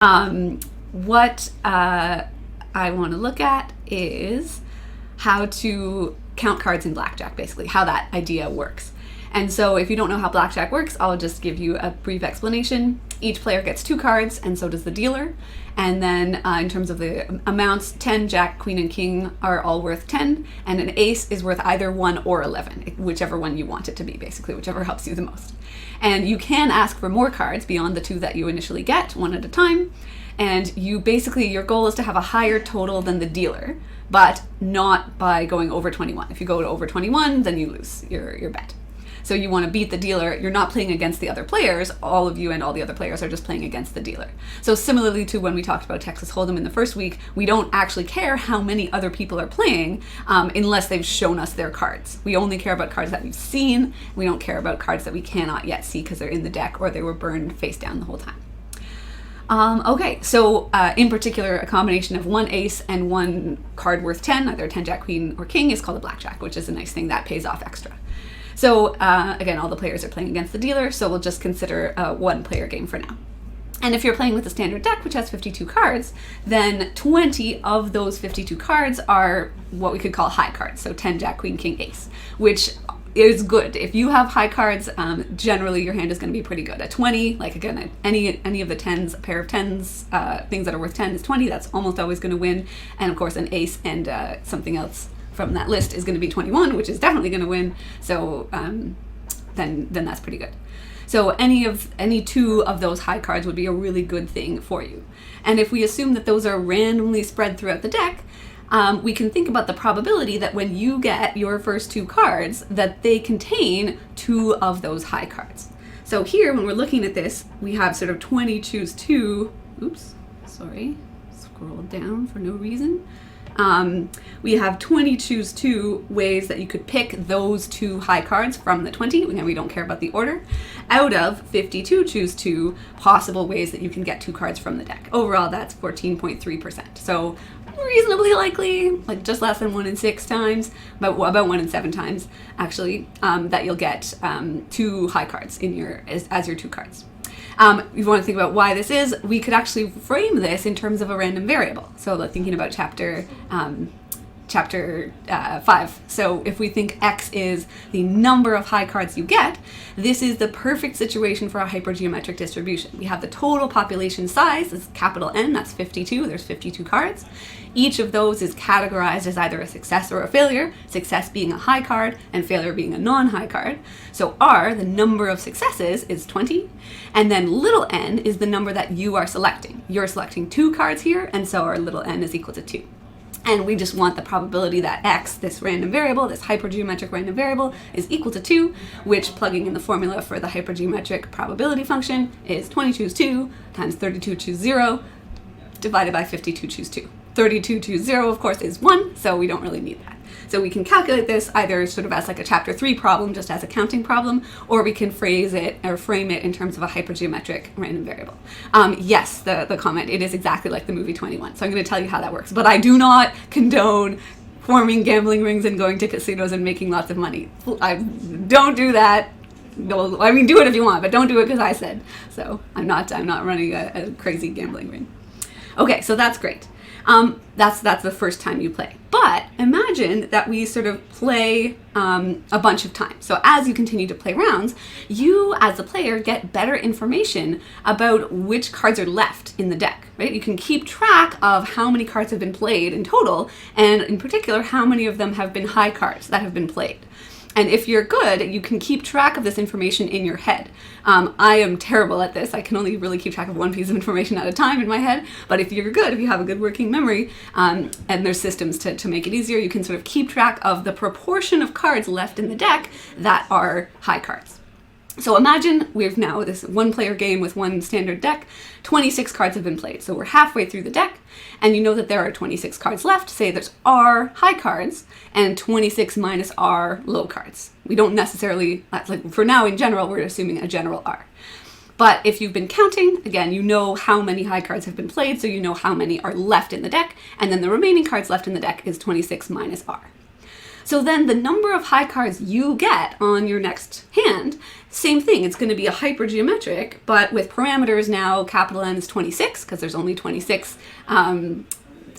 What I want to look at is how to count cards in blackjack, basically, how that idea works. And so if you don't know how blackjack works, I'll just give you a brief explanation. Each player gets 2 cards, and so does the dealer. And then in terms of the amounts, 10, jack, queen, and king are all worth 10, and an ace is worth either 1 or 11, whichever one you want it to be, basically, whichever helps you the most. And you can ask for more cards beyond the 2 that you initially get, one at a time. And your goal is to have a higher total than the dealer, but not by going over 21. If you go to over 21, then you lose your bet. So you want to beat the dealer. You're not playing against the other players. All of you and all the other players are just playing against the dealer. So similarly to when we talked about Texas Hold'em in the first week, we don't actually care how many other people are playing unless they've shown us their cards. We only care about cards that we've seen. We don't care about cards that we cannot yet see because they're in the deck or they were burned face down the whole time. Okay, so in particular, a combination of 1 ace and 1 card worth 10, either 10, jack, queen, or king, is called a blackjack, which is a nice thing that pays off extra. So again, all the players are playing against the dealer, so we'll just consider a 1-player game for now. And if you're playing with the standard deck, which has 52 cards, then 20 of those 52 cards are what we could call high cards, so 10, jack, queen, king, ace, which is good. If you have high cards, generally your hand is going to be pretty good. At 20, like again, any of the 10s, a pair of 10s, things that are worth 10 is 20, that's almost always going to win. And of course an ace and something else from that list is going to be 21, which is definitely going to win. So then that's pretty good. So any 2 of those high cards would be a really good thing for you. And if we assume that those are randomly spread throughout the deck, we can think about the probability that when you get your first 2 cards, that they contain 2 of those high cards. So here, when we're looking at this, we have sort of 20 choose 2. Oops, sorry, scrolled down for no reason. We have 20 choose 2 ways that you could pick those 2 high cards from the 20, and we don't care about the order, out of 52 choose 2 possible ways that you can get 2 cards from the deck. Overall, that's 14.3%. So reasonably likely, like just less than 1 in 6 times, but about 1 in 7 times, actually, that you'll get 2 high cards in as your 2 cards. If you want to think about why this is, we could actually frame this in terms of a random variable. So like thinking about chapter 5. So if we think x is the number of high cards you get, this is the perfect situation for a hypergeometric distribution. We have the total population size is capital N, that's 52, there's 52 cards. Each of those is categorized as either a success or a failure, success being a high card and failure being a non-high card. So R, the number of successes, is 20, and then little n is the number that you are selecting. You're selecting 2 cards here, and so our little n is equal to 2. And we just want the probability that x, this random variable, this hypergeometric random variable, is equal to 2, which, plugging in the formula for the hypergeometric probability function, is 20 choose 2 times 32 choose 0 divided by 52 choose 2. 32 choose 0, of course, is 1, so we don't really need that. So we can calculate this either sort of as like a chapter 3 problem, just as a counting problem, or we can frame it in terms of a hypergeometric random variable. Yes, the comment, it is exactly like the movie 21. So I'm going to tell you how that works. But I do not condone forming gambling rings and going to casinos and making lots of money. I don't do that. No, I mean, do it if you want, but don't do it because I said. So I'm not running a crazy gambling ring. Okay, so that's great. That's the first time you play. But imagine that we sort of play a bunch of times. So as you continue to play rounds, you as a player get better information about which cards are left in the deck, right? You can keep track of how many cards have been played in total, and in particular, how many of them have been high cards that have been played. And if you're good, you can keep track of this information in your head. I am terrible at this. I can only really keep track of one piece of information at a time in my head. But if you're good, if you have a good working memory, and there's systems to make it easier, you can sort of keep track of the proportion of cards left in the deck that are high cards. So imagine we've now this 1-player game with 1 standard deck. 26 cards have been played. So we're halfway through the deck, and you know that there are 26 cards left. Say there's R high cards and 26 minus R low cards. We don't necessarily, like for now in general, we're assuming a general R. But if you've been counting, again, you know how many high cards have been played, so you know how many are left in the deck, and then the remaining cards left in the deck is 26 minus R. So then the number of high cards you get on your next hand, same thing, it's going to be a hypergeometric, but with parameters now, capital N is 26, because there's only 26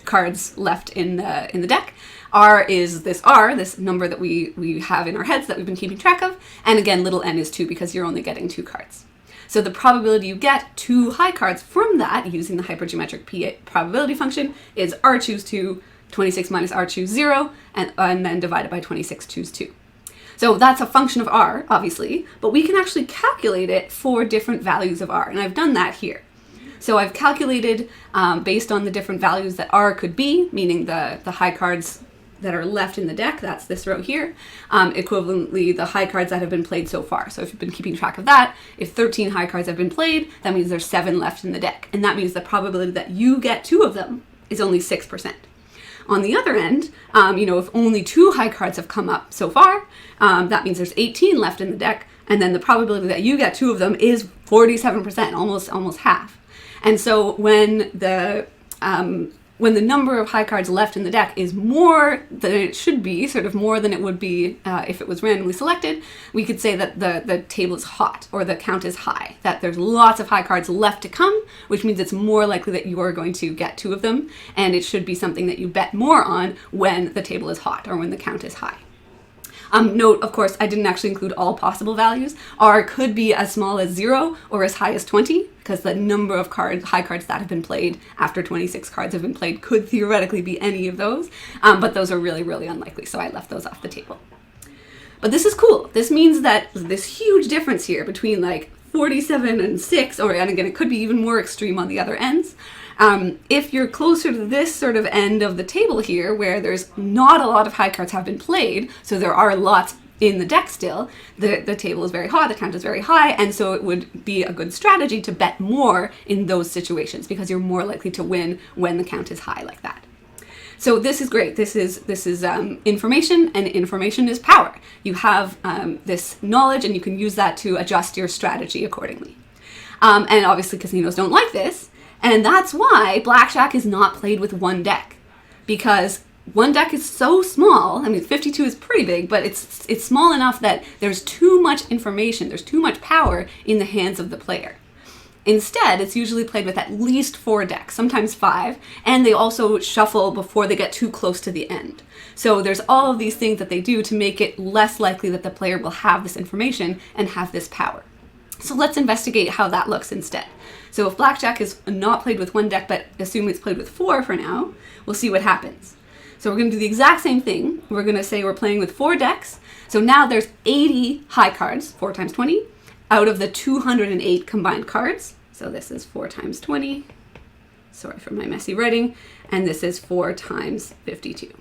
cards left in the deck. R is this R, this number that we have in our heads that we've been keeping track of, and again, little n is 2 because you're only getting 2 cards. So the probability you get 2 high cards from that, using the hypergeometric probability function, is R choose 2, 26 minus R choose 0, and then divided by 26 choose 2. So that's a function of R, obviously, but we can actually calculate it for different values of R, and I've done that here. So I've calculated based on the different values that R could be, meaning the high cards that are left in the deck, that's this row here, equivalently the high cards that have been played so far. So if you've been keeping track of that, if 13 high cards have been played, that means there's 7 left in the deck. And that means the probability that you get 2 of them is only 6%. On the other end, if only 2 high cards have come up so far, that means there's 18 left in the deck, and then the probability that you get 2 of them is 47%, almost half. And so when the number of high cards left in the deck is more than it should be, sort of more than it would be if it was randomly selected, we could say that the table is hot, or the count is high, that there's lots of high cards left to come, which means it's more likely that you are going to get 2 of them, and it should be something that you bet more on when the table is hot, or when the count is high. Note, of course, I didn't actually include all possible values. R could be as small as 0 or as high as 20, because the number of high cards that have been played after 26 cards have been played could theoretically be any of those, but those are really, really unlikely, so I left those off the table. But this is cool. This means that this huge difference here between like 47 and 6, and again, it could be even more extreme on the other ends. If you're closer to this sort of end of the table here, where there's not a lot of high cards have been played, so there are lots in the deck still, the table is very hot, the count is very high, and so it would be a good strategy to bet more in those situations, because you're more likely to win when the count is high like that. So this is great. This is information, and information is power. You have this knowledge, and you can use that to adjust your strategy accordingly. And obviously casinos don't like this, and that's why blackjack is not played with one deck, because one deck is so small. I mean, 52 is pretty big, but it's small enough that there's too much information, there's too much power in the hands of the player. Instead, it's usually played with at least 4 decks, sometimes 5, and they also shuffle before they get too close to the end. So there's all of these things that they do to make it less likely that the player will have this information and have this power. So let's investigate how that looks instead. So if blackjack is not played with one deck, but assume it's played with 4 for now, we'll see what happens. So we're going to do the exact same thing. We're going to say we're playing with 4 decks. So now there's 80 high cards, 4 times 20, out of the 208 combined cards. So this is 4 times 20. Sorry for my messy writing. And this is 4 times 52.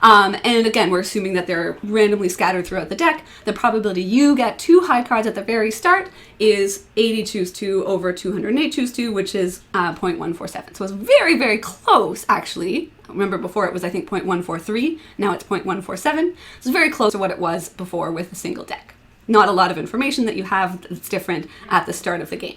And again, we're assuming that they're randomly scattered throughout the deck. The probability you get 2 high cards at the very start is 80 choose 2 over 208 choose 2, which is 0.147. So it's very, very close, actually. Remember before it was, I think, 0.143. Now it's 0.147. It's very close to what it was before with a single deck. Not a lot of information that you have that's different at the start of the game.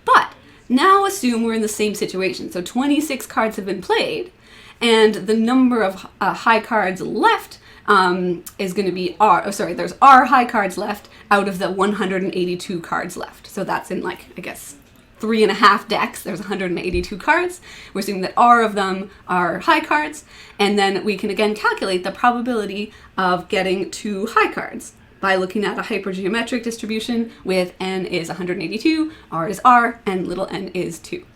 But now assume we're in the same situation. So 26 cards have been played, and the number of high cards left is going to be there's R high cards left out of the 182 cards left. So that's in 3.5 decks. There's 182 cards. We're assuming that R of them are high cards, and then we can again calculate the probability of getting 2 high cards by looking at a hypergeometric distribution with n is 182, R is R, and little n is 2.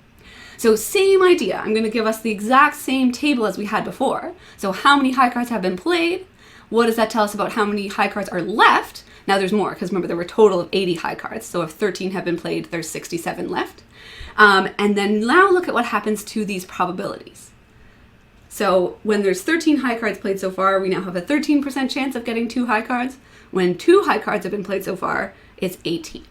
So same idea. I'm going to give us the exact same table as we had before. So how many high cards have been played? What does that tell us about how many high cards are left? Now there's more, because remember there were a total of 80 high cards. So if 13 have been played, there's 67 left. And then now look at what happens to these probabilities. So when there's 13 high cards played so far, we now have a 13% chance of getting 2 high cards. When 2 high cards have been played so far, it's 18.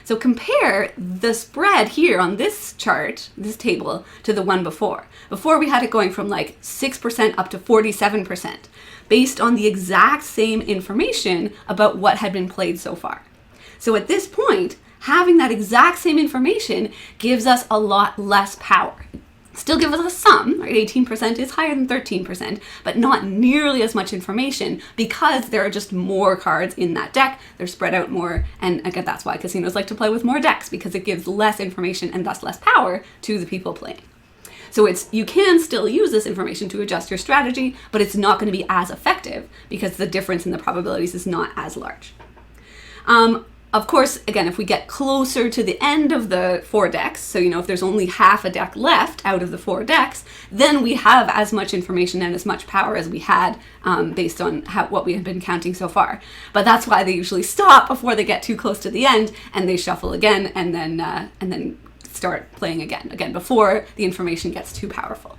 So compare the spread here on this chart, this table, to the one before. Before we had it going from 6% up to 47%, based on the exact same information about what had been played so far. So at this point, having that exact same information gives us a lot less power. Still gives us some, right? 18% is higher than 13%, but not nearly as much information because there are just more cards in that deck. They're spread out more, and again, that's why casinos like to play with more decks, because it gives less information and thus less power to the people playing. So you can still use this information to adjust your strategy, but it's not going to be as effective because the difference in the probabilities is not as large. Of course, again, if we get closer to the end of the 4 decks, so if there's only half a deck left out of the 4 decks, then we have as much information and as much power as we had based on what we have been counting so far. But that's why they usually stop before they get too close to the end, and they shuffle again and then start playing again before the information gets too powerful.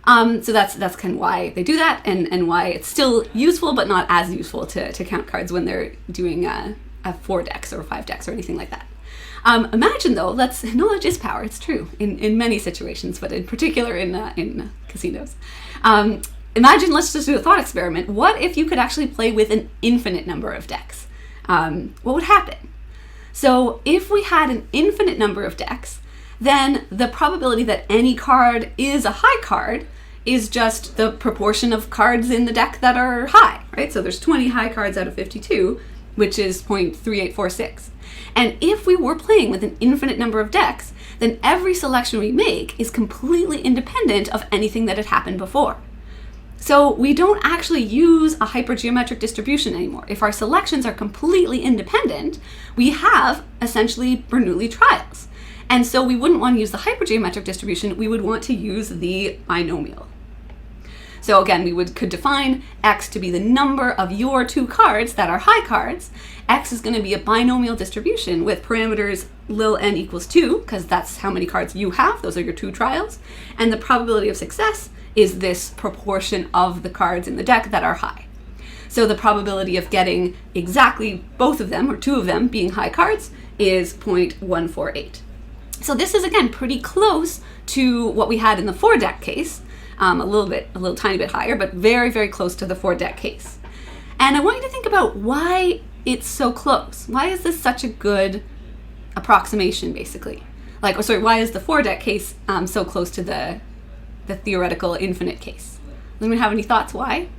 So that's kind of why they do that, and why it's still useful but not as useful to count cards when they're doing 4 decks or 5 decks or anything like that. Imagine though, knowledge is power. It's true in many situations, but in particular in casinos. Imagine, let's just do a thought experiment. What if you could actually play with an infinite number of decks? What would happen? So if we had an infinite number of decks, then the probability that any card is a high card is just the proportion of cards in the deck that are high, right? So there's 20 high cards out of 52, which is 0.3846. And if we were playing with an infinite number of decks, then every selection we make is completely independent of anything that had happened before. So we don't actually use a hypergeometric distribution anymore. If our selections are completely independent, we have essentially Bernoulli trials. And so we wouldn't want to use the hypergeometric distribution, we would want to use the binomial. So again, we could define X to be the number of your 2 cards that are high cards. X is going to be a binomial distribution with parameters lil n equals 2, because that's how many cards you have. Those are your 2 trials. And the probability of success is this proportion of the cards in the deck that are high. So the probability of getting exactly both of them, or 2 of them, being high cards is 0.148. So this is, again, pretty close to what we had in the 4 deck case. A little tiny bit higher, but very, very close to the 4 deck case. And I want you to think about why it's so close. Why is this such a good approximation, basically? Why is the 4 deck case so close to the theoretical infinite case? Does anyone have any thoughts why?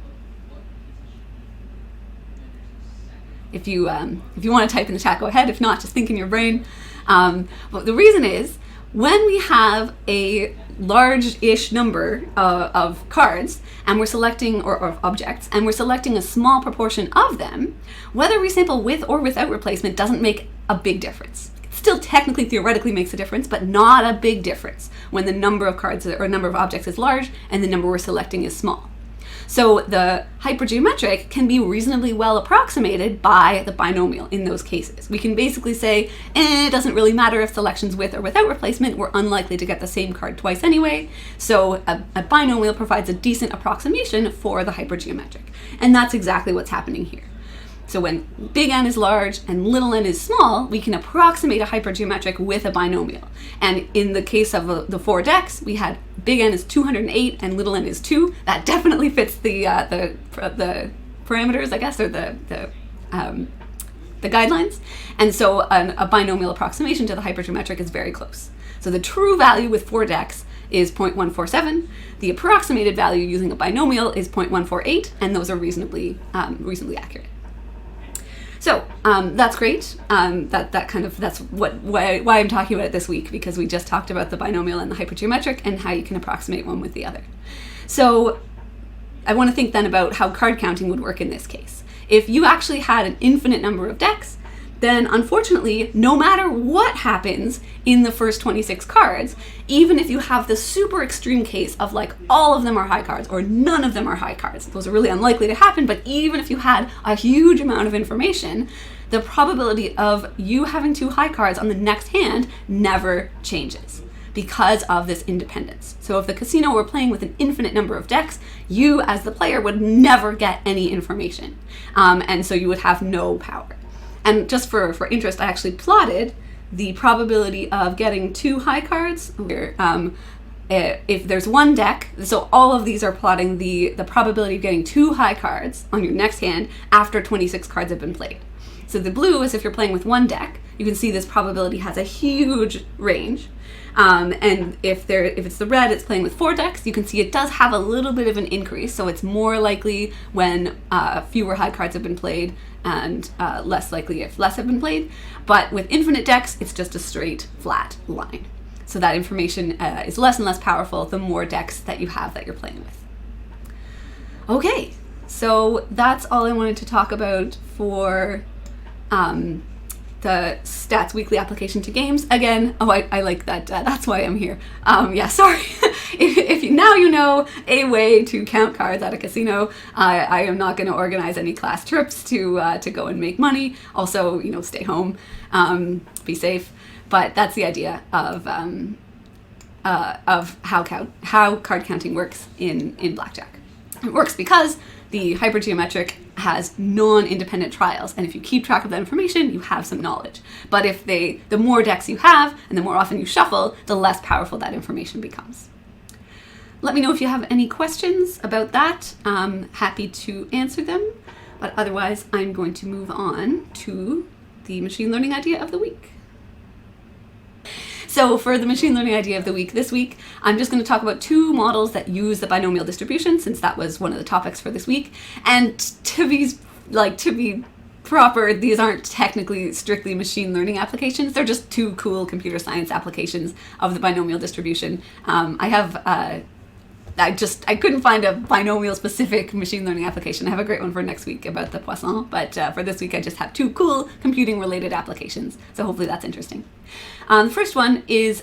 If you want to type in the chat, go ahead. If not, just think in your brain. Well, the reason is, when we have a large-ish number of cards, and we're selecting, or objects, and we're selecting a small proportion of them, whether we sample with or without replacement doesn't make a big difference. It still technically, theoretically makes a difference, but not a big difference when the number of cards or number of objects is large and the number we're selecting is small. So the hypergeometric can be reasonably well approximated by the binomial in those cases. We can basically say, it doesn't really matter if selection's with or without replacement, we're unlikely to get the same card twice anyway, so a binomial provides a decent approximation for the hypergeometric. And that's exactly what's happening here. So when big N is large and little n is small, we can approximate a hypergeometric with a binomial. And in the case of the 4 decks, we had big N is 208 and little n is 2. That definitely fits the parameters, I guess, or the guidelines. And so a binomial approximation to the hypergeometric is very close. So the true value with 4 decks is 0.147. The approximated value using a binomial is 0.148, and those are reasonably accurate. So that's great. That's why I'm talking about it this week, because we just talked about the binomial and the hypergeometric and how you can approximate one with the other. So I want to think then about how card counting would work in this case. If you actually had an infinite number of decks, then unfortunately, no matter what happens in the first 26 cards, even if you have the super extreme case of all of them are high cards or none of them are high cards, those are really unlikely to happen, but even if you had a huge amount of information, the probability of you having 2 high cards on the next hand never changes because of this independence. So if the casino were playing with an infinite number of decks, you as the player would never get any information. And so you would have no power. And just for interest, I actually plotted the probability of getting 2 high cards. If there's 1 deck, so all of these are plotting the probability of getting 2 high cards on your next hand after 26 cards have been played. So the blue is if you're playing with 1 deck, you can see this probability has a huge range. And if it's the red, it's playing with 4 decks, you can see it does have a little bit of an increase. So it's more likely when fewer high cards have been played, and less likely if less have been played. But with infinite decks, it's just a straight, flat line. So that information is less and less powerful the more decks that you have that you're playing with. Okay, so that's all I wanted to talk about for the Stats Weekly application to games. Again, I like that. That's why I'm here. Yeah, sorry. if you, now you know a way to count cards at a casino. I am not going to organize any class trips to go and make money. Also, stay home, be safe. But that's the idea of how card counting works in blackjack. It works because the hypergeometric has non-independent trials, and if you keep track of that information, you have some knowledge. But if the more decks you have, and the more often you shuffle, the less powerful that information becomes. Let me know if you have any questions about that. I'm happy to answer them, but otherwise I'm going to move on to the machine learning idea of the week. So for the machine learning idea of the week this week, I'm just going to talk about 2 models that use the binomial distribution, since that was one of the topics for this week. And to be proper, these aren't technically strictly machine learning applications. They're just 2 cool computer science applications of the binomial distribution. I couldn't find a binomial specific machine learning application. I have a great one for next week about the Poisson, but for this week I just have 2 cool computing related applications. So hopefully that's interesting. The first one is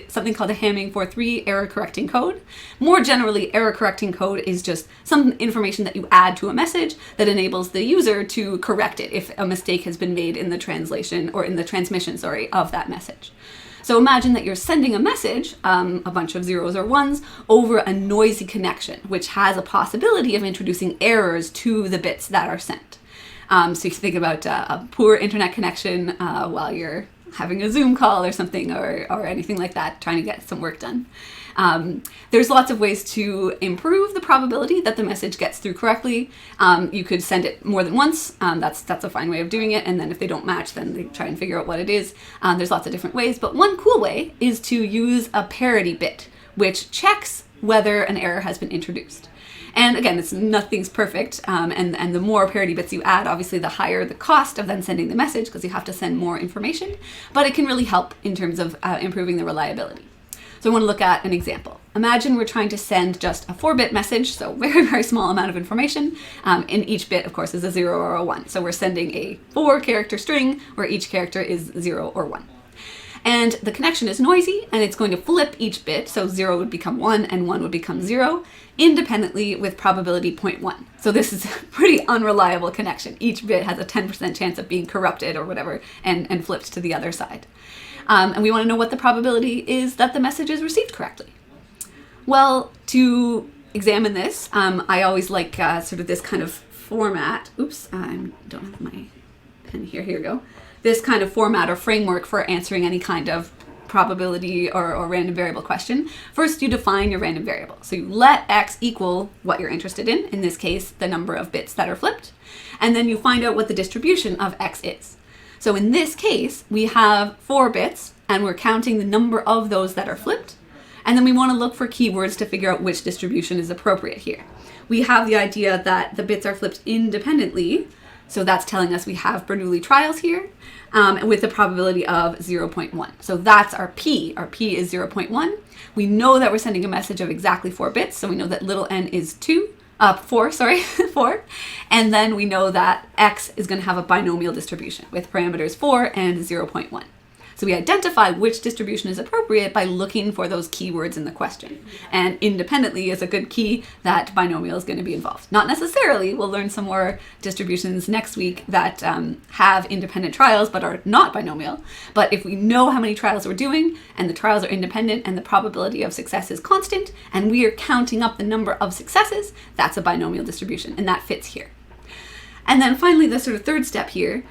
something called a Hamming 4-3 error correcting code. More generally, error correcting code is just some information that you add to a message that enables the user to correct it if a mistake has been made in the translation or in the transmission, of that message. So imagine that you're sending a message, a bunch of 0s or 1s, over a noisy connection, which has a possibility of introducing errors to the bits that are sent. So you think about a poor internet connection while you're having a Zoom call or something, or anything like that, trying to get some work done. There's lots of ways to improve the probability that the message gets through correctly. You could send it more than once. That's a fine way of doing it. And then if they don't match, then they try and figure out what it is. There's lots of different ways. But one cool way is to use a parity bit, which checks whether an error has been introduced. And again, nothing's perfect, and the more parity bits you add, obviously the higher the cost of then sending the message, because you have to send more information, but it can really help in terms of improving the reliability. So I want to look at an example. Imagine we're trying to send just a 4-bit message, so very, very small amount of information, and each bit, of course, is a 0 or a 1. So we're sending a 4-character string where each character is 0 or 1. And the connection is noisy, and it's going to flip each bit, so 0 would become 1 and 1 would become 0, independently with probability 0.1. So this is a pretty unreliable connection. Each bit has a 10% chance of being corrupted or whatever and flipped to the other side. And we want to know what the probability is that the message is received correctly. Well, to examine this, I always like sort of this kind of format. Oops, I don't have my pen here. Here we go. This kind of format or framework for answering any kind of probability or random variable question. First, you define your random variable. So you let x equal what you're interested in this case, the number of bits that are flipped, and then you find out what the distribution of x is. So in this case, we have 4 bits, and we're counting the number of those that are flipped, and then we want to look for keywords to figure out which distribution is appropriate here. We have the idea that the bits are flipped independently, so that's telling us we have Bernoulli trials here, with a probability of 0.1. So that's our P. Our P is 0.1. We know that we're sending a message of exactly 4 bits, so we know that little n is 4, 4. And then we know that x is going to have a binomial distribution with parameters 4 and 0.1. So we identify which distribution is appropriate by looking for those keywords in the question. And independently is a good key that binomial is going to be involved. Not necessarily. We'll learn some more distributions next week that have independent trials but are not binomial. But if we know how many trials we're doing, and the trials are independent, and the probability of success is constant, and we are counting up the number of successes, that's a binomial distribution, and that fits here. And then finally, the sort of third step here,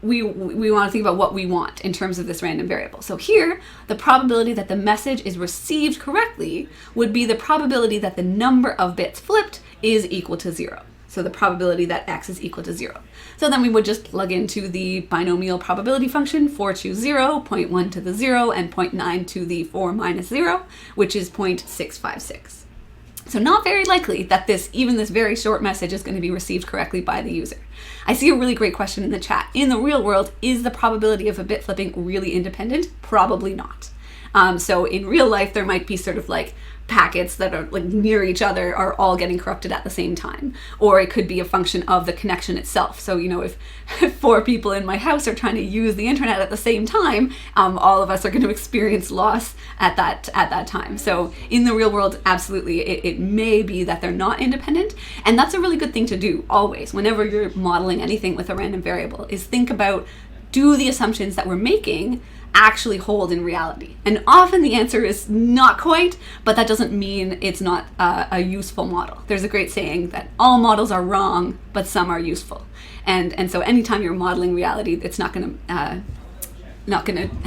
we want to think about what we want in terms of this random variable. So here, the probability that the message is received correctly would be the probability that the number of bits flipped is equal to 0. So the probability that x is equal to 0. So then we would just plug into the binomial probability function, 4 choose 0, 0.1 to the 0, and 0.9 to the 4 minus 0, which is 0.656. So not very likely that even this very short message is going to be received correctly by the user. I see a really great question in the chat. In the real world, is the probability of a bit flipping really independent? Probably not. So in real life, there might be sort of like packets that are like near each other are all getting corrupted at the same time. Or it could be a function of the connection itself. So, if 4 people in my house are trying to use the internet at the same time, all of us are going to experience loss at that time. So in the real world, absolutely, it may be that they're not independent. And that's a really good thing to do always, whenever you're modeling anything with a random variable, is think about, do the assumptions that we're making actually hold in reality? And often the answer is not quite, but that doesn't mean it's not a useful model. There's a great saying that all models are wrong, but some are useful. And so anytime you're modeling reality, it's not going to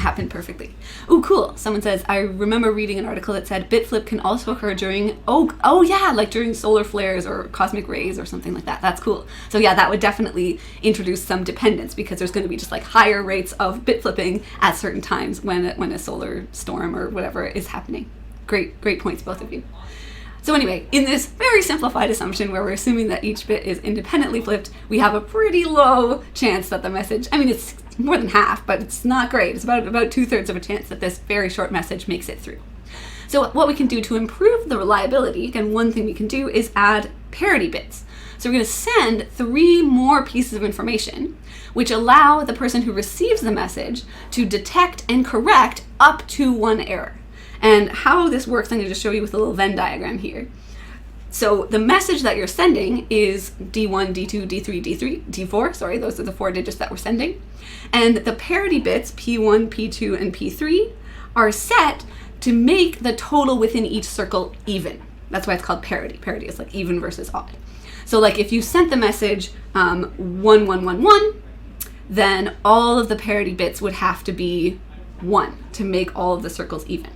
happen perfectly. Oh, cool. Someone says, I remember reading an article that said bit flip can also occur during, oh yeah, like during solar flares or cosmic rays or something like that. That's cool. So yeah, that would definitely introduce some dependence, because there's going to be just like higher rates of bit flipping at certain times when a solar storm or whatever is happening. Great points, both of you. So anyway, in this very simplified assumption where we're assuming that each bit is independently flipped, we have a pretty low chance that the message, it's more than half, but it's not great. It's about 2/3 of a chance that this very short message makes it through. So what we can do to improve the reliability, again, one thing we can do is add parity bits. So we're going to send 3 more pieces of information, which allow the person who receives the message to detect and correct up to 1 error. And how this works, I'm going to just show you with a little Venn diagram here. So the message that you're sending is D1, D2, D3, D4, sorry, those are the 4 digits that we're sending. And the parity bits, P1, P2, and P3, are set to make the total within each circle even. That's why it's called parity. Parity is like even versus odd. So like if you sent the message 1111, then all of the parity bits would have to be 1 to make all of the circles even.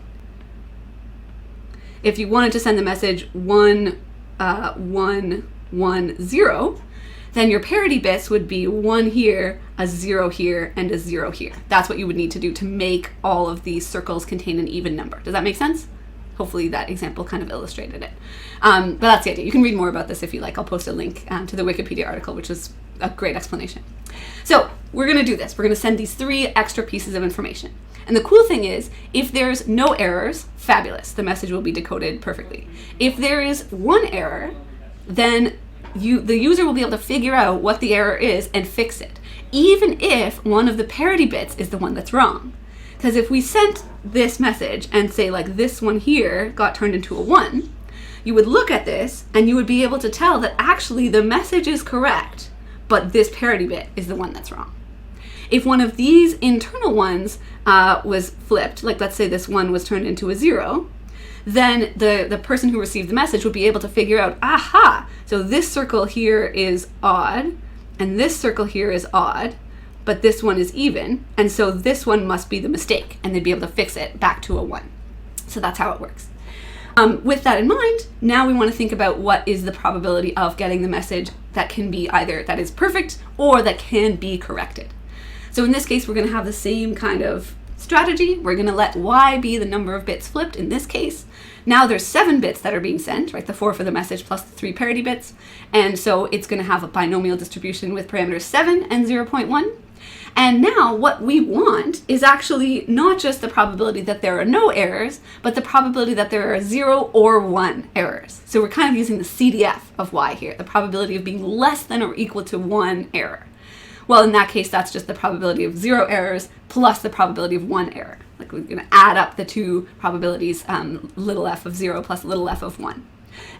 If you wanted to send the message 1110, then your parity bits would be 1 here, a 0 here, and a 0 here. That's what you would need to do to make all of these circles contain an even number. Does that make sense? Hopefully that example kind of illustrated it. But that's the idea. You can read more about this if you like. I'll post a link to the Wikipedia article, which is a great explanation. So we're going to do this. We're going to send these 3 extra pieces of information. And the cool thing is, if there's no errors, fabulous. The message will be decoded perfectly. If there is 1 error, then the user will be able to figure out what the error is and fix it, even if one of the parity bits is the one that's wrong. Because if we sent this message and say like this one here got turned into a 1, you would look at this and you would be able to tell that actually the message is correct, but this parity bit is the one that's wrong. If one of these internal ones was flipped, like let's say this one was turned into a 0, then the person who received the message would be able to figure out, aha, so this circle here is odd, and this circle here is odd, but this one is even, and so this one must be the mistake, and they'd be able to fix it back to a 1. So that's how it works. With that in mind, now we want to think about what is the probability of getting the message that can be either that is perfect or that can be corrected. So in this case, we're going to have the same kind of strategy. We're going to let y be the number of bits flipped in this case. Now there's 7 bits that are being sent, right? The 4 for the message plus the 3 parity bits. And so it's going to have a binomial distribution with parameters 7 and 0.1. And now what we want is actually not just the probability that there are no errors, but the probability that there are 0 or 1 errors. So we're kind of using the CDF of y here, the probability of being less than or equal to 1 error. Well, in that case, that's just the probability of 0 errors plus the probability of 1 error. Like we're going to add up the 2 probabilities, little f of 0 plus little f of 1.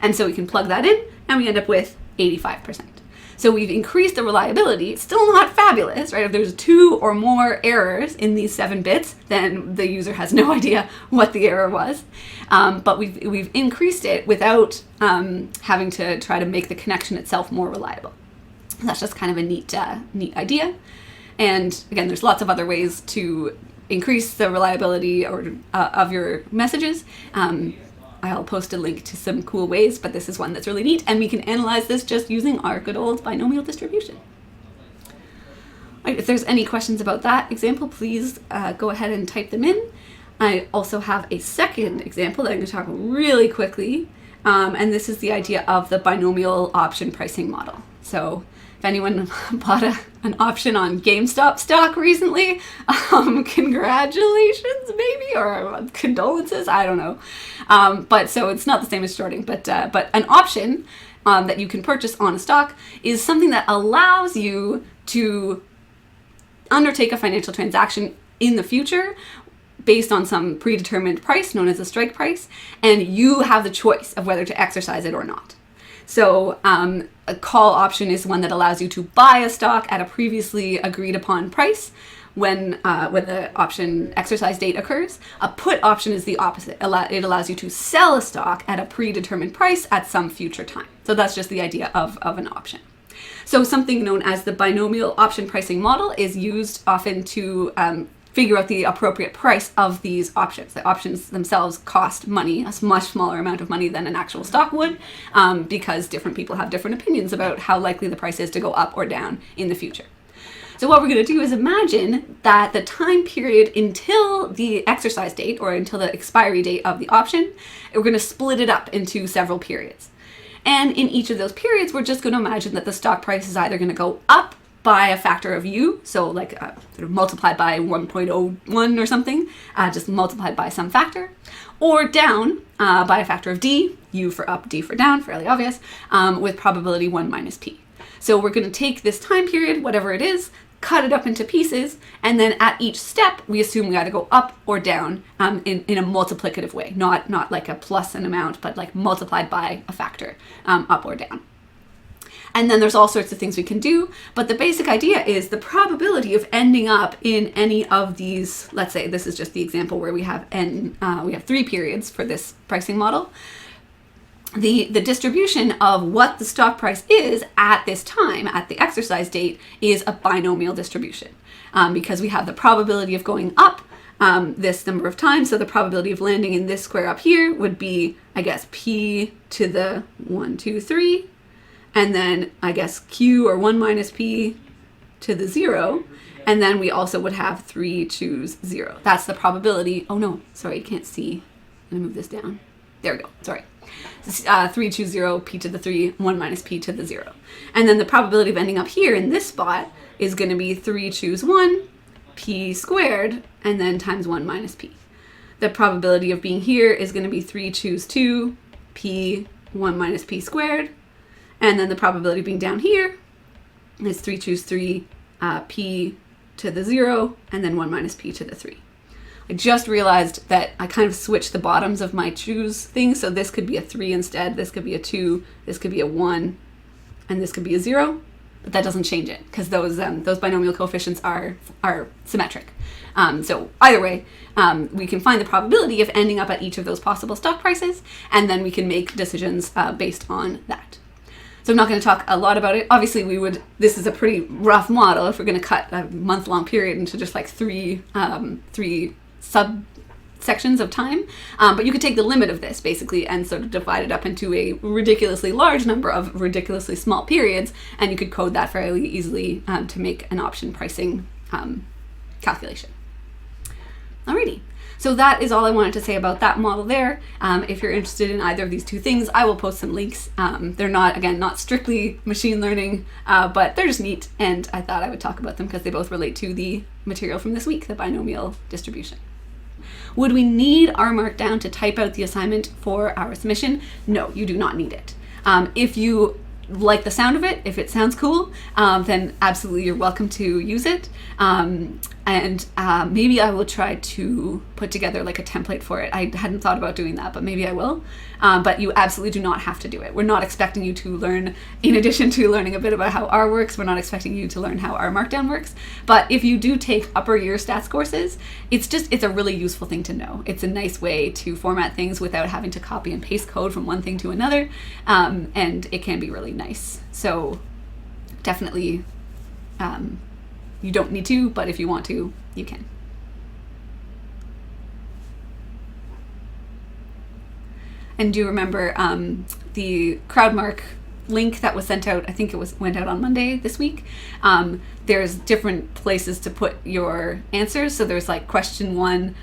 And so we can plug that in, and we end up with 85%. So we've increased the reliability. It's still not fabulous, right? If there's 2 or more errors in these 7 bits, then the user has no idea what the error was. But we've increased it without having to try to make the connection itself more reliable. That's just kind of a neat idea. And again, there's lots of other ways to increase the reliability of your messages. I'll post a link to some cool ways, but this is one that's really neat, and we can analyze this just using our good old binomial distribution. Right, if there's any questions about that example, please go ahead and type them in. I also have a second example that I'm going to talk really quickly, and this is the idea of the binomial option pricing model. So if anyone bought an option on GameStop stock recently, congratulations maybe, or condolences, I don't know. But so it's not the same as shorting, but an option that you can purchase on a stock is something that allows you to undertake a financial transaction in the future based on some predetermined price known as a strike price, and you have the choice of whether to exercise it or not. So a call option is one that allows you to buy a stock at a previously agreed upon price when the option exercise date occurs. A put option is the opposite. It allows you to sell a stock at a predetermined price at some future time. So that's just the idea of an option. So something known as the binomial option pricing model is used often to figure out the appropriate price of these options. The options themselves cost money, a much smaller amount of money than an actual stock would, because different people have different opinions about how likely the price is to go up or down in the future. So what we're going to do is imagine that the time period until the exercise date or until the expiry date of the option, we're going to split it up into several periods. And in each of those periods, we're just going to imagine that the stock price is either going to go up by a factor of u, so like sort of multiplied by 1.01 or something, just multiplied by some factor, or down by a factor of d, u for up, d for down, fairly obvious, with probability 1 minus p. So we're going to take this time period, whatever it is, cut it up into pieces, and then at each step, we assume we either go up or down in a multiplicative way, not like a plus an amount, but like multiplied by a factor, up or down. And then there's all sorts of things we can do, but the basic idea is the probability of ending up in any of these, let's say this is just the example where we have we have 3 periods for this pricing model. The distribution of what the stock price is at this time, at the exercise date, is a binomial distribution, because we have the probability of going up this number of times. So the probability of landing in this square up here would be, I guess, p to the 1, 2, 3, and then I guess q, or 1 minus p, to the 0, and then we also would have 3 choose 0. That's the probability. Oh no, sorry, you can't see. I'm gonna move this down. There we go, sorry. 3 choose 0, p to the 3, 1 minus p to the 0. And then the probability of ending up here in this spot is going to be 3 choose 1, p squared, and then times 1 minus p. The probability of being here is going to be 3 choose 2, p, 1 minus p squared. And then the probability of being down here is 3 choose 3, p to the 0, and then 1 minus p to the 3. I just realized that I kind of switched the bottoms of my choose thing, so this could be a 3 instead, this could be a 2, this could be a 1, and this could be a 0, but that doesn't change it, because those binomial coefficients are symmetric. So either way, we can find the probability of ending up at each of those possible stock prices, and then we can make decisions based on that. So I'm not going to talk a lot about it. Obviously, this is a pretty rough model if we're going to cut a month-long period into just like three subsections of time. But you could take the limit of this basically and sort of divide it up into a ridiculously large number of ridiculously small periods, and you could code that fairly easily to make an option pricing calculation. Alrighty. So that is all I wanted to say about that model there. If you're interested in either of these two things, I will post some links. They're not strictly machine learning, but they're just neat, and I thought I would talk about them because they both relate to the material from this week, the binomial distribution. Would we need R Markdown to type out the assignment for our submission? No, you do not need it. If you like the sound of it, if it sounds cool, then absolutely you're welcome to use it. And maybe I will try to put together like a template for it. I hadn't thought about doing that, but maybe I will. But you absolutely do not have to do it. We're not expecting you to learn, in addition to learning a bit about how R works, we're not expecting you to learn how R Markdown works. But if you do take upper year stats courses, it's a really useful thing to know. It's a nice way to format things without having to copy and paste code from one thing to another. And it can be really nice. So definitely, you don't need to, but if you want to, you can. And do you remember the CrowdMark link that was sent out? I think went out on Monday this week. There's different places to put your answers. So there's like question 1,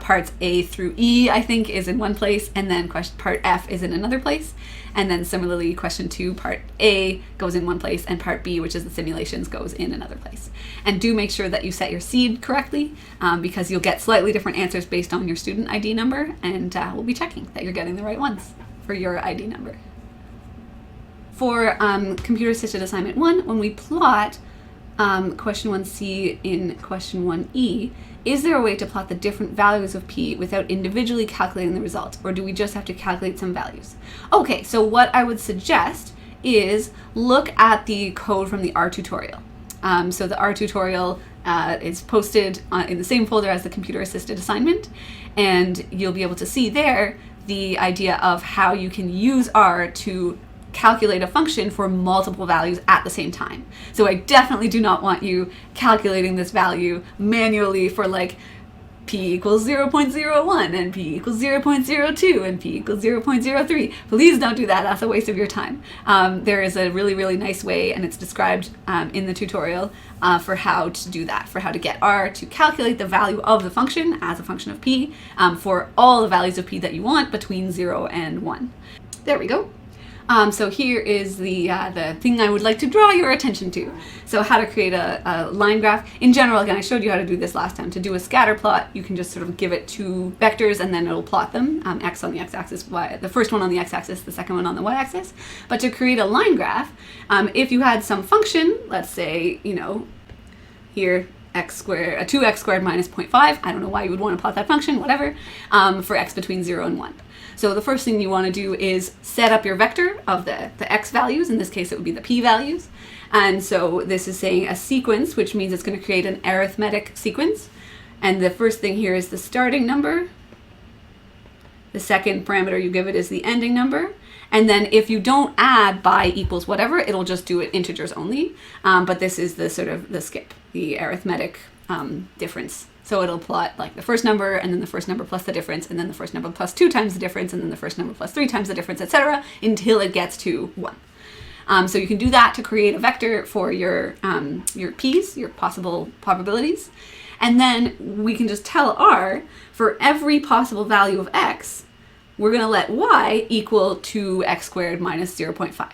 parts A through E, I think, is in one place, and then part F is in another place. And then similarly, question 2, part A goes in one place, and part B, which is the simulations, goes in another place. And do make sure that you set your seed correctly, because you'll get slightly different answers based on your student ID number, and we'll be checking that you're getting the right ones for your ID number. For computer assisted assignment 1, when we plot question 1C in question 1E, is there a way to plot the different values of P without individually calculating the result, or do we just have to calculate some values? Okay, so what I would suggest is look at the code from the R tutorial. So the R tutorial is posted in the same folder as the computer assisted assignment, and you'll be able to see there the idea of how you can use R to calculate a function for multiple values at the same time. So I definitely do not want you calculating this value manually for like P equals 0.01 and P equals 0.02 and P equals 0.03. Please don't do that. That's a waste of your time. There is a really, really nice way, and it's described in the tutorial for how to do that, for how to get R to calculate the value of the function as a function of P for all the values of P that you want between 0 and 1. There we go. So here is the thing I would like to draw your attention to. So how to create a line graph. In general, again, I showed you how to do this last time. To do a scatter plot, you can just sort of give it 2 vectors and then it'll plot them, x on the x-axis, y, the first one on the x-axis, the second one on the y-axis. But to create a line graph, if you had some function, let's say, here, x squared, 2x squared minus 0.5, I don't know why you would want to plot that function, whatever, for x between 0 and 1. So the first thing you want to do is set up your vector of the x values. In this case, it would be the p values. And so this is saying a sequence, which means it's going to create an arithmetic sequence. And the first thing here is the starting number. The second parameter you give it is the ending number. And then if you don't add by equals whatever, it'll just do it integers only. But this is the sort of the skip, the arithmetic difference. So it'll plot like the first number and then the first number plus the difference and then the first number plus 2 times the difference and then the first number plus 3 times the difference, etc., until it gets to 1. So you can do that to create a vector for your p's, your possible probabilities. And then we can just tell R for every possible value of x, we're going to let y equal to x squared minus 0.5.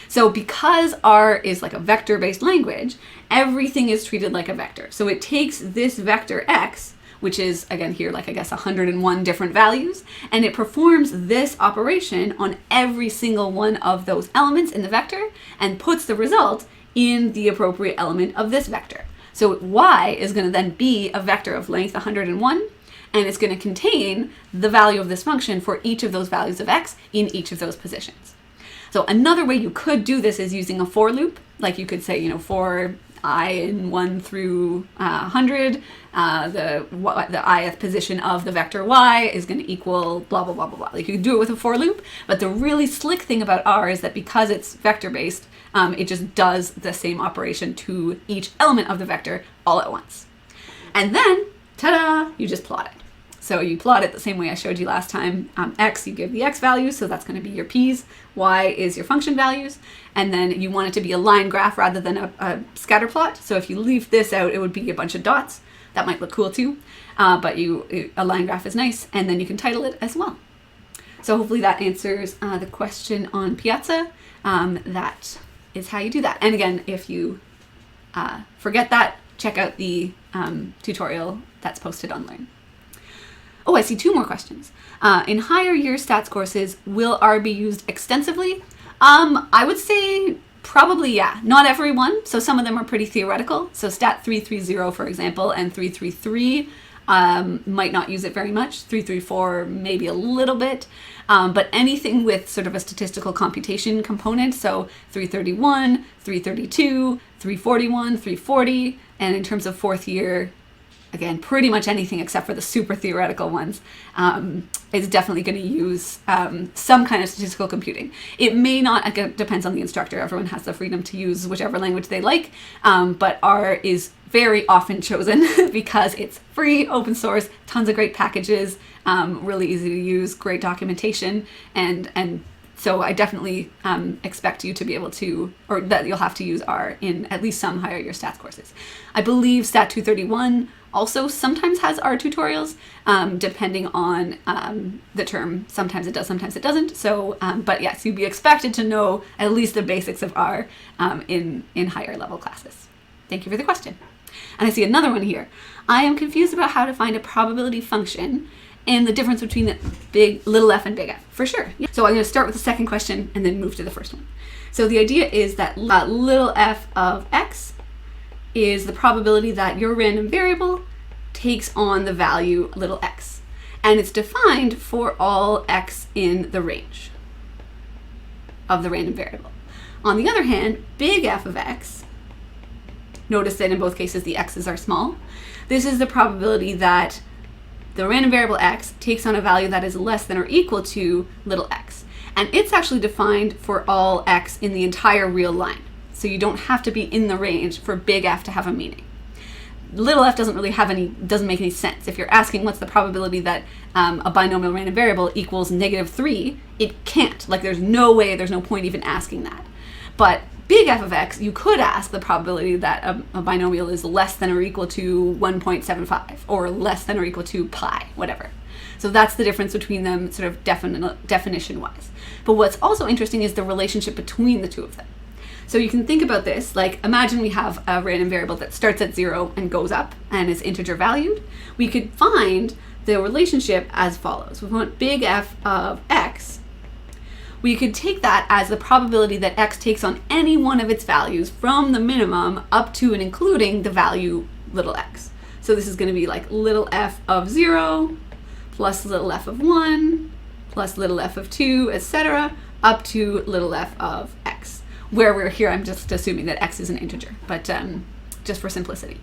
So because R is like a vector-based language, everything is treated like a vector. So it takes this vector x, which is, again here, like I guess 101 different values, and it performs this operation on every single one of those elements in the vector and puts the result in the appropriate element of this vector. So y is going to then be a vector of length 101, and it's going to contain the value of this function for each of those values of x in each of those positions. So another way you could do this is using a for loop. Like you could say, for I in 1 through 100, the ith position of the vector y is going to equal blah, blah, blah, blah, blah. Like you could do it with a for loop, but the really slick thing about R is that because it's vector-based, it just does the same operation to each element of the vector all at once. And then, ta-da, you just plot it. So you plot it the same way I showed you last time. X, you give the x values, so that's going to be your p's. Y is your function values. And then you want it to be a line graph rather than a scatter plot. So if you leave this out, it would be a bunch of dots. That might look cool too. But a line graph is nice. And then you can title it as well. So hopefully that answers the question on Piazza. That is how you do that. And again, if you forget that, check out the tutorial that's posted on Learn. Oh, I see 2 more questions. In higher year stats courses, will R be used extensively? I would say probably, yeah. Not everyone. So some of them are pretty theoretical. So Stat 330, for example, and 333 might not use it very much. 334, maybe a little bit. But anything with sort of a statistical computation component, so 331, 332, 341, 340, and in terms of 4th year, again, pretty much anything except for the super theoretical ones. is definitely going to use some kind of statistical computing. It may not, again, depends on the instructor. Everyone has the freedom to use whichever language they like, but R is very often chosen because it's free, open source, tons of great packages, really easy to use, great documentation, and so I definitely expect you to be able to, or that you'll have to use R in at least some higher year stats courses. I believe Stat 231 also sometimes has R tutorials, depending on the term. Sometimes it does, sometimes it doesn't. So, but yes, you'd be expected to know at least the basics of R in higher level classes. Thank you for the question. And I see another one here. I am confused about how to find a probability function and the difference between little f and big F, for sure. Yeah. So I'm going to start with the second question and then move to the first one. So the idea is that little f of x is the probability that your random variable takes on the value little x. And it's defined for all x in the range of the random variable. On the other hand, big F of x, notice that in both cases the x's are small. This is the probability that the random variable x takes on a value that is less than or equal to little x. And it's actually defined for all x in the entire real line. So you don't have to be in the range for big F to have a meaning. Little f doesn't make any sense. If you're asking what's the probability that a binomial random variable equals -3, it can't. Like there's no way, there's no point even asking that. But big F of x, you could ask the probability that a binomial is less than or equal to 1.75 or less than or equal to pi, whatever. So that's the difference between them sort of definition-wise. But what's also interesting is the relationship between the two of them. So you can think about this, like imagine we have a random variable that starts at 0 and goes up and is integer valued. We could find the relationship as follows. We want big F of x. We could take that as the probability that x takes on any one of its values from the minimum up to and including the value little x. So this is going to be like little f of 0 plus little f of 1 plus little f of 2, etc., up to little f of x. Where we're here, I'm just assuming that x is an integer, but just for simplicity.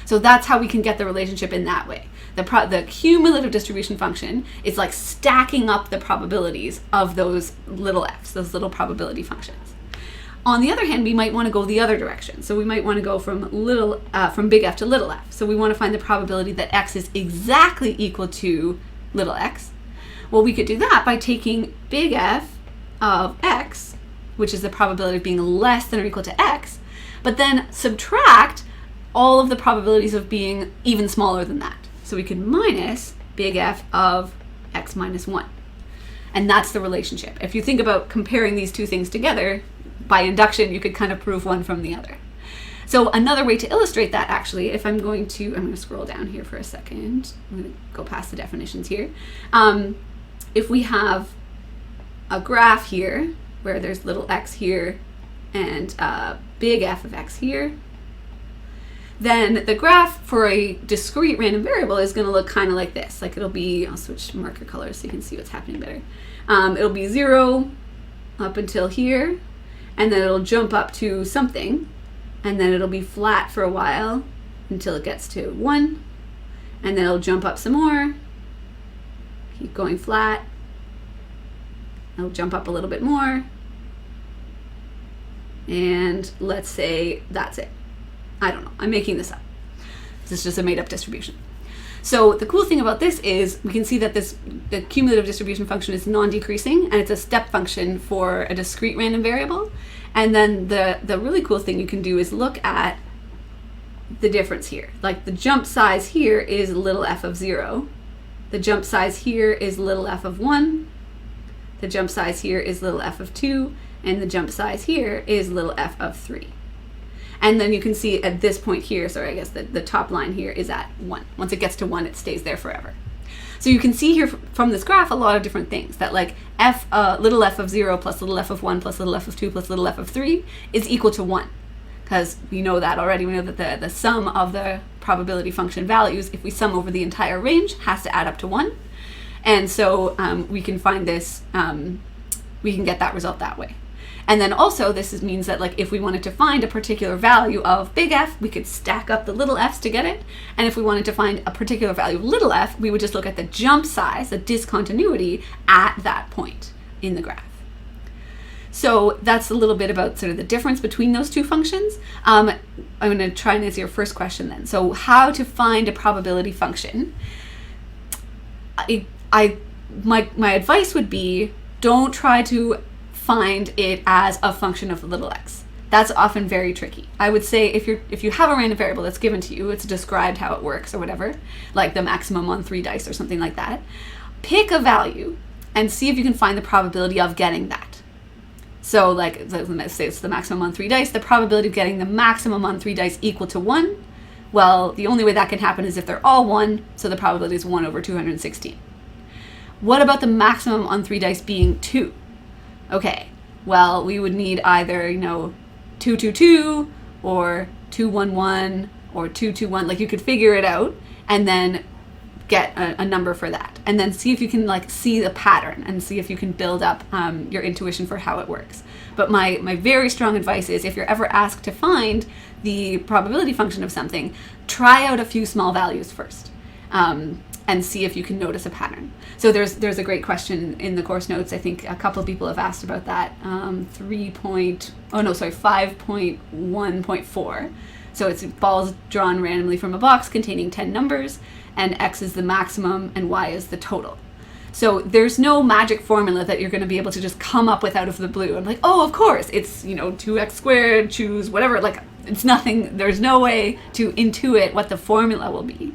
So that's how we can get the relationship in that way. The cumulative distribution function is like stacking up the probabilities of those little f's, those little probability functions. On the other hand, we might want to go the other direction. So we might want to go from big F to little f. So we want to find the probability that x is exactly equal to little x. Well, we could do that by taking big F of x, which is the probability of being less than or equal to x, but then subtract all of the probabilities of being even smaller than that. So we could minus big F of x minus 1. And that's the relationship. If you think about comparing these two things together, by induction, you could kind of prove one from the other. So another way to illustrate that, actually, if I'm going to scroll down here for a second. I'm going to go past the definitions here. If we have a graph here, where there's little x here and big F of x here, then the graph for a discrete random variable is going to look kind of like this. Like it'll be, I'll switch marker colors so you can see what's happening better. It'll be 0 up until here, and then it'll jump up to something, and then it'll be flat for a while until it gets to 1, and then it'll jump up some more, keep going flat, it'll jump up a little bit more, and let's say that's it. I don't know, I'm making this up. This is just a made-up distribution. So the cool thing about this is we can see that the cumulative distribution function is non-decreasing, and it's a step function for a discrete random variable. And then the really cool thing you can do is look at the difference here. Like the jump size here is little f of 0. The jump size here is little f of 1. The jump size here is little f of 2. And the jump size here is little f of 3. And then you can see at this point here, sorry, I guess the top line here is at 1. Once it gets to 1, it stays there forever. So you can see here from this graph a lot of different things, that like little f of 0 plus little f of 1 plus little f of 2 plus little f of 3 is equal to 1. Because we know that already. We know that the sum of the probability function values, if we sum over the entire range, has to add up to 1. And so we can find this, we can get that result that way. And then also means that like if we wanted to find a particular value of big F, we could stack up the little f's to get it. And if we wanted to find a particular value of little f, we would just look at the jump size, the discontinuity at that point in the graph. So that's a little bit about sort of the difference between those two functions. I'm going to try and answer your first question then. So how to find a probability function. My advice would be, don't try to find it as a function of little x. That's often very tricky. I would say if you have a random variable that's given to you, it's described how it works or whatever, like the maximum on 3 dice or something like that, pick a value and see if you can find the probability of getting that. So like, let's say it's the maximum on 3 dice, the probability of getting the maximum on 3 dice equal to 1. Well, the only way that can happen is if they're all 1, so the probability is 1 over 216. What about the maximum on 3 dice being 2? Okay, well, we would need either, 222 or 211 or 221. Like, you could figure it out and then get a number for that, and then see if you can like see the pattern and see if you can build up your intuition for how it works. But my very strong advice is, if you're ever asked to find the probability function of something, try out a few small values first, and see if you can notice a pattern. So there's a great question in the course notes. I think a couple of people have asked about that. 5.1.4. So it's balls drawn randomly from a box containing 10 numbers, and x is the maximum and y is the total. So there's no magic formula that you're going to be able to just come up with out of the blue. I'm like, oh, of course, it's 2x squared, choose whatever. Like, it's nothing. There's no way to intuit what the formula will be.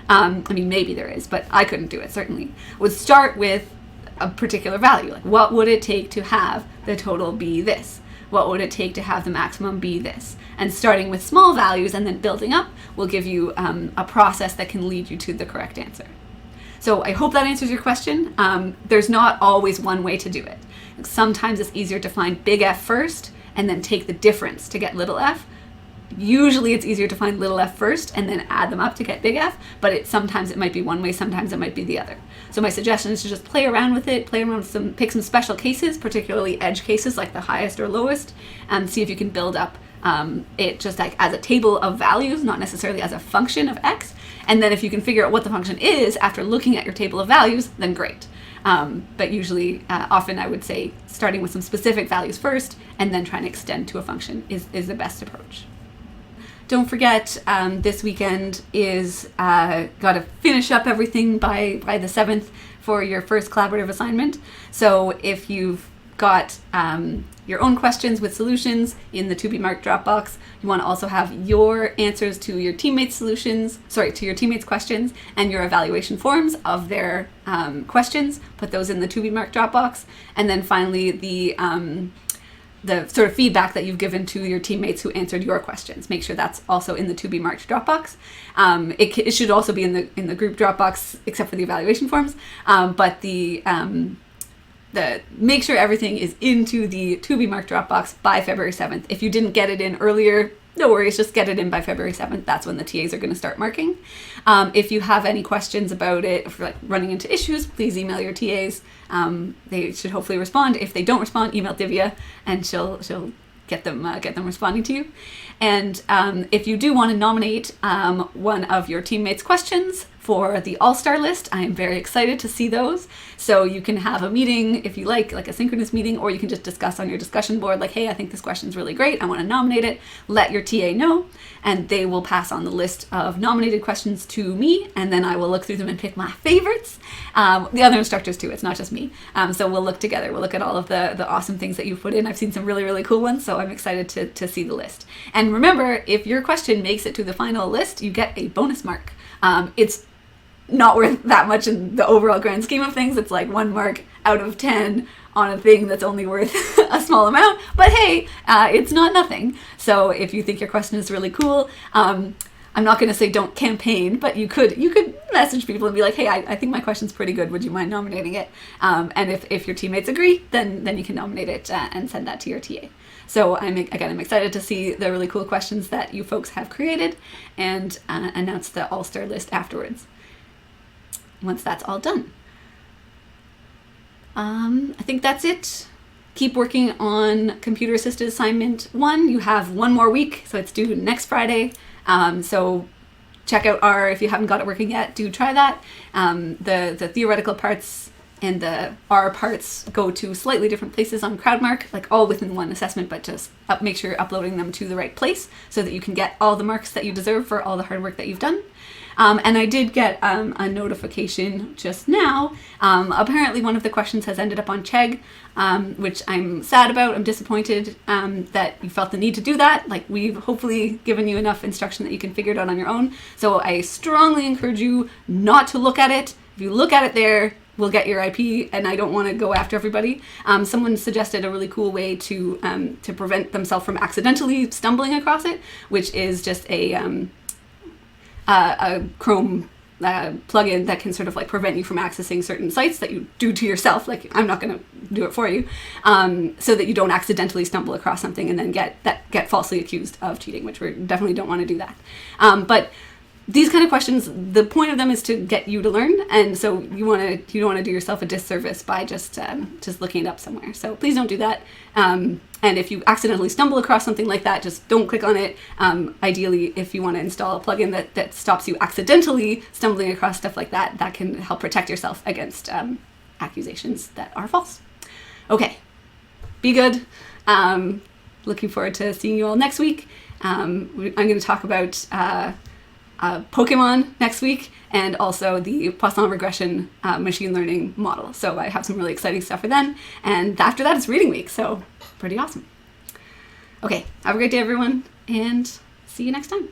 I mean, maybe there is, but I couldn't do it, certainly. Would start with a particular value. Like, what would it take to have the total be this? What would it take to have the maximum be this? And starting with small values and then building up will give you a process that can lead you to the correct answer. So I hope that answers your question. There's not always one way to do it. Sometimes it's easier to find big F first and then take the difference to get little f. Usually it's easier to find little f first and then add them up to get big F, but sometimes it might be one way, sometimes it might be the other. So my suggestion is to just play around with it, pick some special cases, particularly edge cases like the highest or lowest, and see if you can build up it just like as a table of values, not necessarily as a function of x. And then if you can figure out what the function is after looking at your table of values, then great. But usually, often I would say starting with some specific values first and then trying to extend to a function is the best approach. Don't forget, this weekend is got to finish up everything by the 7th for your first collaborative assignment. So if you've got your own questions with solutions in the to be marked Dropbox, you want to also have your answers to your teammates' questions and your evaluation forms of their questions. Put those in the to be marked Dropbox, and then finally the sort of feedback that you've given to your teammates who answered your questions. Make sure that's also in the to be marked Dropbox. It should also be in the group Dropbox, except for the evaluation forms. But make sure everything is into the to be marked Dropbox by February 7th. If you didn't get it in earlier, no worries, just get it in by February 7th. That's when the TAs are going to start marking. If you have any questions about it, if you're like running into issues, please email your TAs. They should hopefully respond. If they don't respond, email Divya and she'll get them responding to you. And if you do want to nominate one of your teammates' questions for the All-Star list, I am very excited to see those. So you can have a meeting if you like a synchronous meeting, or you can just discuss on your discussion board, like, hey, I think this question's really great, I want to nominate it. Let your TA know, and they will pass on the list of nominated questions to me, and then I will look through them and pick my favorites. The other instructors too, it's not just me. So we'll look together, we'll look at all of the awesome things that you've put in. I've seen some really, really cool ones, so I'm excited to see the list. And remember, if your question makes it to the final list, you get a bonus mark. It's not worth that much in the overall grand scheme of things. It's like 1 mark out of 10 on a thing that's only worth a small amount, but hey, it's not nothing. So if you think your question is really cool, I'm not going to say don't campaign, but you could message people and be like, hey, I think my question's pretty good, would you mind nominating it? And if your teammates agree, then you can nominate it and send that to your TA. So I'm excited to see the really cool questions that you folks have created, and announce the All-Star list afterwards, once that's all done. I think that's it keep working on computer assisted assignment 1. You have 1 more week, so it's due next Friday. So check out R if you haven't got it working yet. Do try that. The theoretical parts and the R parts go to slightly different places on Crowdmark, like all within one assessment, but just make sure you're uploading them to the right place so that you can get all the marks that you deserve for all the hard work that you've done. And I did get a notification just now. Apparently one of the questions has ended up on Chegg, which I'm sad about. I'm disappointed that you felt the need to do that. Like, we've hopefully given you enough instruction that you can figure it out on your own. So I strongly encourage you not to look at it. If you look at it there, we'll get your IP, and I don't want to go after everybody. Someone suggested a really cool way to prevent themselves from accidentally stumbling across it, which is just a Chrome plugin that can sort of like prevent you from accessing certain sites that you do to yourself. Like, I'm not going to do it for you, so that you don't accidentally stumble across something and then get falsely accused of cheating, which we definitely don't want to do that. But these kind of questions, the point of them is to get you to learn, and so you don't want to do yourself a disservice by just looking it up somewhere. So please don't do that. And if you accidentally stumble across something like that, just don't click on it. Ideally, if you want to install a plugin that stops you accidentally stumbling across stuff like that, that can help protect yourself against accusations that are false. Okay, be good. Looking forward to seeing you all next week. I'm going to talk about Pokemon next week, and also the Poisson regression machine learning model. So I have some really exciting stuff for then. And after that, it's reading week, so pretty awesome. Okay, have a great day, everyone, and see you next time.